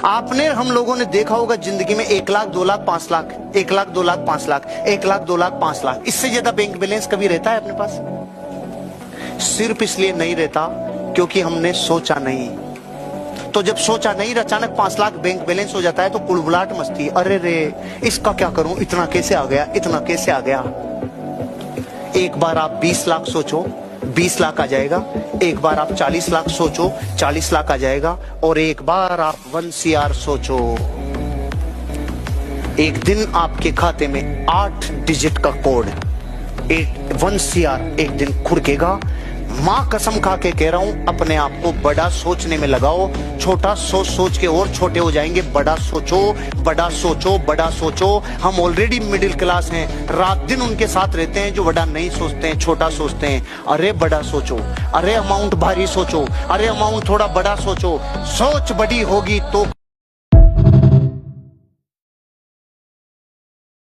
आपने हम लोगों ने देखा होगा जिंदगी में 1 लाख 2 लाख 5 लाख 1 लाख 2 लाख 5 लाख 1 लाख 2 लाख 5 लाख, इससे ज्यादा बैंक बैलेंस कभी रहता है अपने पास? सिर्फ इसलिए नहीं रहता क्योंकि हमने सोचा नहीं। तो जब सोचा नहीं, अचानक 5 लाख बैंक बैलेंस हो जाता है तो कुड़बुड़ाहट मचती है, अरे रे इसका क्या करूं, इतना कैसे आ गया, इतना कैसे आ गया। एक बार आप 20 लाख सोचो, 20 लाख आ जाएगा। एक बार आप 40 लाख सोचो, 40 लाख आ जाएगा। और एक बार आप 1 CR सोचो, एक दिन आपके खाते में 8 डिजिट का कोड 1 CR एक दिन खुरकेगा। मां कसम खा के कह रहा हूं, अपने आप को बड़ा सोचने में लगाओ। छोटा सोच सोच के और छोटे हो जाएंगे। बड़ा सोचो, बड़ा सोचो, बड़ा सोचो। हम ऑलरेडी मिडिल क्लास हैं, रात दिन उनके साथ रहते हैं जो बड़ा नहीं सोचते हैं, छोटा सोचते हैं। अरे बड़ा सोचो, अरे अमाउंट भारी सोचो, अरे अमाउंट थोड़ा बड़ा सोचो। सोच बड़ी होगी तो